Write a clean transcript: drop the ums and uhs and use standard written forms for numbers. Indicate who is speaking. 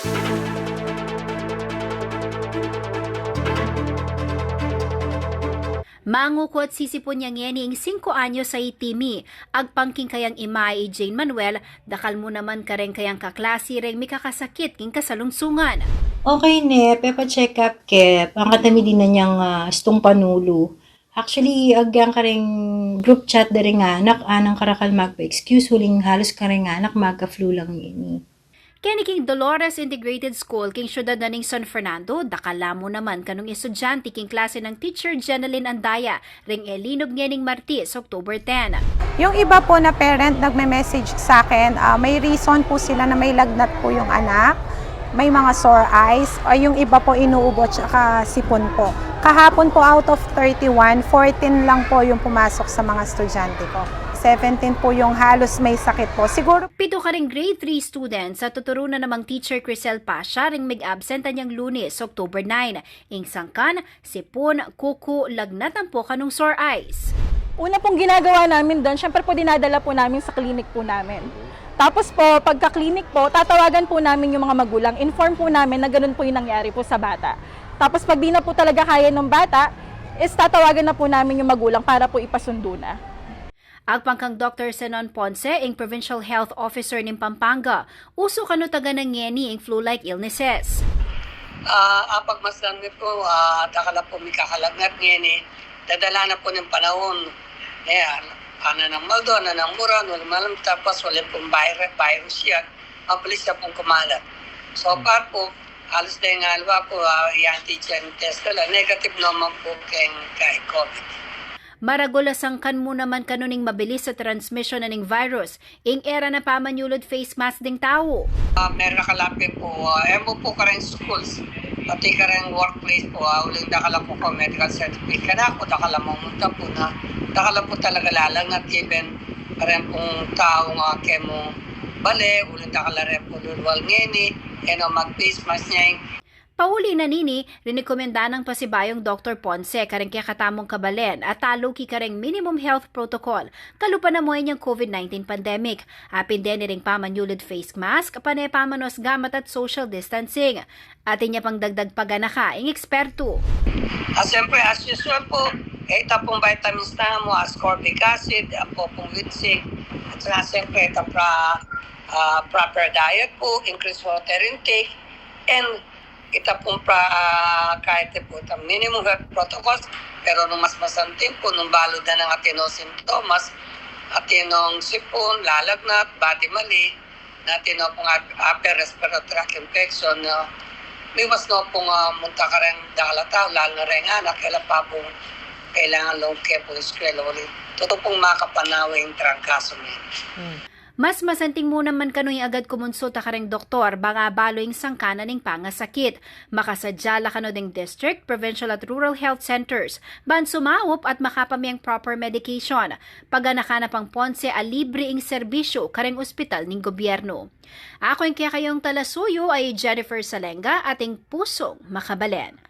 Speaker 1: Mangukot sisipon niya ngeni ing 5 anyo sa itimi. Agpangking kayang imay Jane Manuel, dakal mo naman kareng kayang kaklase reng mikakasakit king kasalungsungan.
Speaker 2: Okay ne, pepa-check up kep. Ang katami din na niyang stong panulo. Actually, agyan ka rin group chat da rin nga anak, anang karakal magpa-excuse, huling halos ka rin nga anak, magka-flu lang yun.
Speaker 1: Kani king Dolores Integrated School king syudad na ning San Fernando, dakala mo naman kanong estudyante king klase ng teacher Jeneline Andaya, ring Elinog ngening Martis, October 10.
Speaker 3: Yung iba po na parent nagme-message sa akin, may reason po sila na may lagnat po yung anak, may mga sore eyes, o yung iba po inuubo tsaka sipon po. Kahapon po out of 31, 14 lang po yung pumasok sa mga estudyante ko. 17 po yung halos may sakit po. Siguro
Speaker 1: Pito ka ring grade 3 students sa tuturunan namang teacher Crisel Pasha ring mag-absent niyang Lunes, October 9. Ing sangkan, sipon, kuko, lagnat ang po kanong sore eyes.
Speaker 4: Una pong ginagawa namin doon, syempre po dinadala po namin sa clinic po namin. Tapos po, pagka-clinic po, tatawagan po namin yung mga magulang. Inform po namin na ganun po yung nangyari po sa bata. Tapos pag di na po talaga kaya ng bata, is tatawagan na po namin yung magulang para po ipasundo na.
Speaker 1: Agpangkang Dr. Zenon Ponce, ing Provincial Health Officer ng Pampanga, uso kano taga ng ngeni ing flu-like illnesses.
Speaker 5: Apag masdan mi po, dakala po mi kakalagnat ngeni, dadala na po ng panahon. Ayan, ana ng maldo, ana ng muran, wala malam tapos wala pong virus yan, mabilis na pong kumalat. So far po, alas na yung alwa po, i-antigen test nila, negative naman po kay COVID.
Speaker 1: Maragulasang kan mo naman kanuning mabilis sa transmission na ning virus, ing era na pamanyulod face mask ding tao.
Speaker 5: Meron nakalapin po, emo po ka rin schools, pati ka rin workplace po, uling dakala po ko medical certificate ka na ako, dakala mo munta po na, dakala po talaga lalang at even rin pong taong kemo bale, uling dakala rin po lulwal ngeni, mag-face mask niya.
Speaker 1: Pauli na nini, rinikomenda ng pasibayong Dr. Ponce kareng kaya katamong kabalen at talo ki kareng minimum health protocol kalupa na mo niyang COVID-19 pandemic. Apin din ring pamanyulid face mask, panay pamanos gamat at social distancing. Atin niya pang dagdag paganaka ing eksperto.
Speaker 5: Siyempre, as usual po, ita pong vitamins na mo, ascorbic acid, po pong witzig, at saka siyempre, proper diet po, increase water intake, and ita pong kahit po itang minimum health protocols, pero nung mas masantin po, nung balod na ng atinong sintomas, atinong sipon, lalagnat, body mali, natinong pong upper respiratory tract infection, may mas no pong munta ka rin dakalataw, lalo na rin anak, kailan pa pong kailangan long care po eskwela ulit. Totoo pong makapanawing trangkaso niya.
Speaker 1: Mas masanting mo naman kano'y agad kumonsulta ka ring doktor, banga baloing sangkana ning pangasakit. Makasadyala kano ding district, provincial at rural health centers, ban sumawop at makapamiyang proper medication. Paganakana pang Ponce a libre ing serbisyo kareng ospital ning gobyerno. Ako yung kaya kayong talasuyo ay Jennifer Salenga, ating pusong makabalen.